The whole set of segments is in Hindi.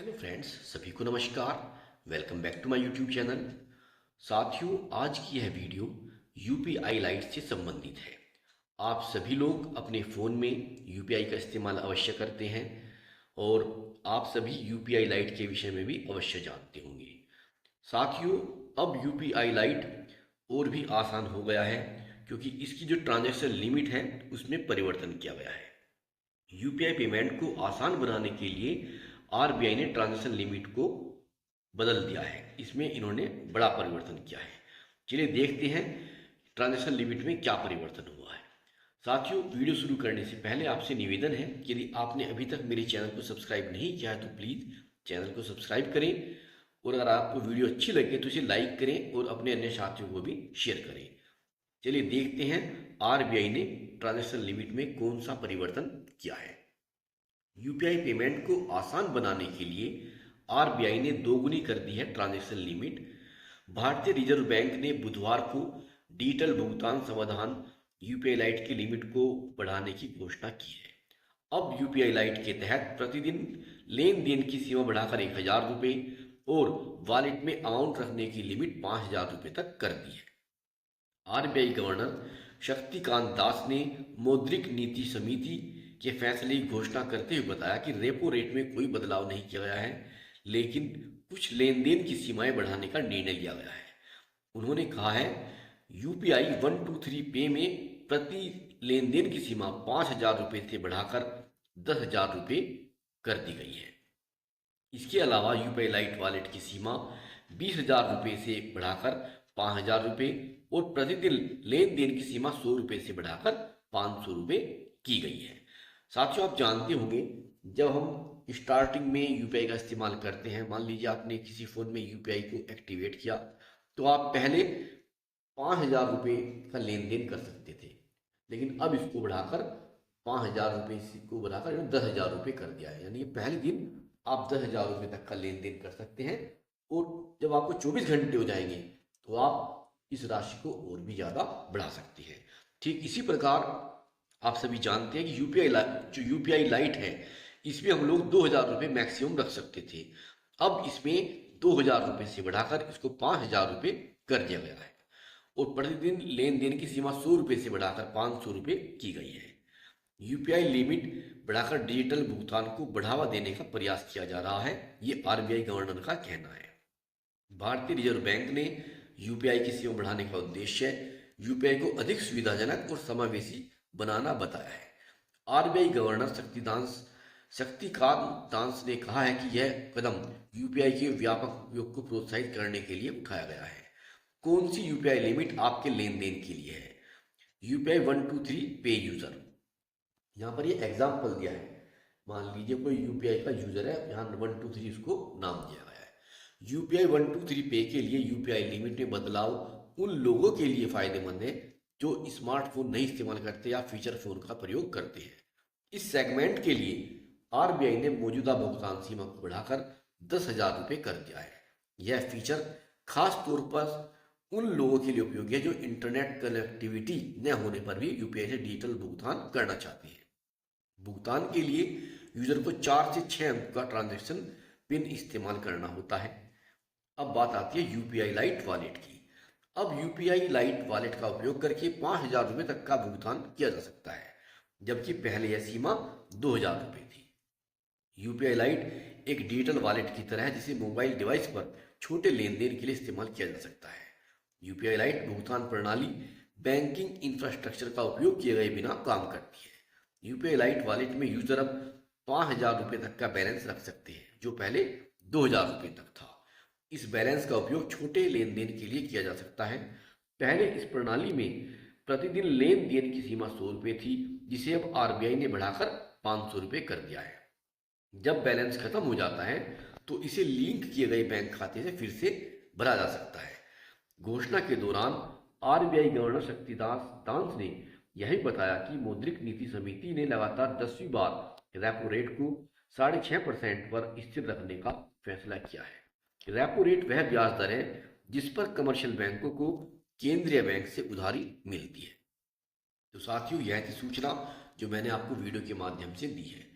हेलो फ्रेंड्स, सभी को नमस्कार। Welcome back to my YouTube channel. साथियों, आज की यह वीडियो यूपीआई लाइट से संबंधित है। आप सभी लोग अपने फ़ोन में यूपीआई का इस्तेमाल अवश्य करते हैं और आप सभी यूपीआई लाइट के विषय में भी अवश्य जानते होंगे। साथियों, अब यूपीआई लाइट और भी आसान हो गया है क्योंकि इसकी जो ट्रांजैक्शन लिमिट है उसमें परिवर्तन किया गया है। यूपीआई पेमेंट को आसान बनाने के लिए आरबीआई ने ट्रांजैक्शन लिमिट को बदल दिया है। इसमें इन्होंने बड़ा परिवर्तन किया है। चलिए देखते हैं ट्रांजैक्शन लिमिट में क्या परिवर्तन हुआ है। साथियों, वीडियो शुरू करने से पहले आपसे निवेदन है कि यदि आपने अभी तक मेरे चैनल को सब्सक्राइब नहीं किया है तो प्लीज़ चैनल को सब्सक्राइब करें और अगर आपको वीडियो अच्छी लगे तो इसे लाइक करें और अपने अन्य साथियों को भी शेयर करें। चलिए देखते हैं आरबीआई ने ट्रांजैक्शन लिमिट में कौन सा परिवर्तन किया है। यूपीआई पेमेंट को आसान बनाने के लिए आरबीआई ने दोगुनी कर दी है ट्रांजैक्शन लिमिट। भारतीय रिजर्व बैंक ने बुधवार को डिजिटल भुगतान समाधान यूपीआई लाइट की लिमिट को बढ़ाने की घोषणा की है। अब यूपीआई लाइट के तहत प्रतिदिन लेन देन की सीमा बढ़ाकर 1,000 रुपये और वॉलेट में अमाउंट रखने की लिमिट 5,000 रुपये तक कर दी है। आरबीआई गवर्नर शक्तिकांत दास ने मौद्रिक नीति समिति के फैसले की घोषणा करते हुए बताया कि रेपो रेट में कोई बदलाव नहीं किया गया है, लेकिन कुछ लेन देन की सीमाएं बढ़ाने का निर्णय लिया गया है। उन्होंने कहा है, यूपीआई 123 पे में प्रति लेन देन की सीमा 5,000 रुपये से बढ़ाकर 10,000 रुपये कर दी गई है। इसके अलावा यूपीआई लाइट वॉलेट की सीमा 20,000 रुपये से बढ़ाकर 5,000 रुपये और प्रतिदिन लेन देन की सीमा 100 रुपये से बढ़ाकर 500 रुपये की गई है। साथियों, आप जानते होंगे जब हम स्टार्टिंग में यूपीआई का इस्तेमाल करते हैं, मान लीजिए आपने किसी फ़ोन में यूपीआई को एक्टिवेट किया तो आप पहले 5,000 रुपये का लेन देन कर सकते थे, लेकिन अब इसको बढ़ाकर 5,000 रुपये को बढ़ाकर 10,000 रुपये कर दिया है। यानी पहले दिन आप 10,000 रुपये तक का लेन देन कर सकते हैं और जब आपको 24 घंटे हो जाएंगे तो आप इस राशि को और भी ज़्यादा बढ़ा सकते हैं। ठीक इसी प्रकार आप सभी जानते हैं कि यूपीआई लाइट है, इसमें हम लोग 2,000 रुपये मैक्सिमम रख सकते थे। अब इसमें 2,000 रुपये से बढ़ाकर इसको 5,000 रुपये कर दिया गया है और प्रतिदिन लेन देन की सीमा 100 रुपये से बढ़ाकर 500 रुपये की गई है। यूपीआई लिमिट बढ़ाकर डिजिटल भुगतान को बढ़ावा देने का प्रयास किया जा रहा है, ये आरबीआई गवर्नर का कहना है। भारतीय रिजर्व बैंक ने यूपीआई की सीमा बढ़ाने का उद्देश्य यूपीआई को अधिक सुविधाजनक और समावेशी बनाना बताया है। आरबीआई गवर्नर शक्तिकांत दास ने कहा है कि यह कदम यूपीआई के व्यापक उपयोग को प्रोत्साहित करने के लिए उठाया गया है। कौन सी यूपीआई लिमिट आपके लेन देन के लिए है? यूपीआई 123 पे यूजर, यहाँ पर ये एग्जाम्पल दिया है। मान लीजिए कोई यूपीआई का यूजर है, यहाँ 123 उसको नाम दिया गया है। यूपीआई 123 पे के लिए यूपीआई लिमिट में बदलाव उन लोगों के लिए फायदेमंद है जो स्मार्टफोन नहीं इस्तेमाल करते या फीचर फोन का प्रयोग करते हैं। इस सेगमेंट के लिए आरबीआई ने मौजूदा भुगतान सीमा को बढ़ाकर 10,000 रुपये कर दिया है। यह फीचर खास तौर पर उन लोगों के लिए उपयोगी है जो इंटरनेट कनेक्टिविटी न होने पर भी यूपीआई से डिजिटल भुगतान करना चाहते हैं। भुगतान के लिए यूजर को 4 से 6 अंक का ट्रांजैक्शन पिन इस्तेमाल करना होता है। अब बात आती है यूपीआई लाइट वॉलेट की। अब यूपीआई लाइट वॉलेट का उपयोग करके 5,000 रुपये तक का भुगतान किया जा सकता है, जबकि पहले यह सीमा 2,000 रुपये थी। यूपीआई लाइट एक डिजिटल वॉलेट की तरह है जिसे मोबाइल डिवाइस पर छोटे लेन देन के लिए इस्तेमाल किया जा सकता है। यूपीआई लाइट भुगतान प्रणाली बैंकिंग इंफ्रास्ट्रक्चर का उपयोग किए गए बिना काम करती है। यूपीआई लाइट वॉलेट में यूजर अब 5,000 रुपये तक का बैलेंस रख सकते हैं, जो पहले 2,000 रुपये तक था। इस बैलेंस का उपयोग छोटे लेन देन के लिए किया जा सकता है। पहले इस प्रणाली में प्रतिदिन लेन देन की सीमा 100 रुपये थी, जिसे अब आरबीआई ने बढ़ाकर 500 रुपये कर दिया है। जब बैलेंस खत्म हो जाता है तो इसे लिंक किए गए बैंक खाते से फिर से भरा जा सकता है। घोषणा के दौरान आरबीआई गवर्नर शक्तिकांत दास ने यह भी बताया कि मौद्रिक नीति समिति ने लगातार 10वीं बार रेपो रेट को 6.5% पर स्थिर रखने का फैसला किया है। रेपो रेट वह ब्याज दर है जिस पर कमर्शियल बैंकों को केंद्रीय बैंक से उधारी मिलती है। तो साथियों, यह थी सूचना जो मैंने आपको वीडियो के माध्यम से दी है।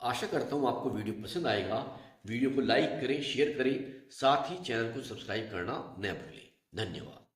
आशा करता हूँ आपको वीडियो पसंद आएगा। वीडियो को लाइक करें, शेयर करें, साथ ही चैनल को सब्सक्राइब करना न भूलें। धन्यवाद।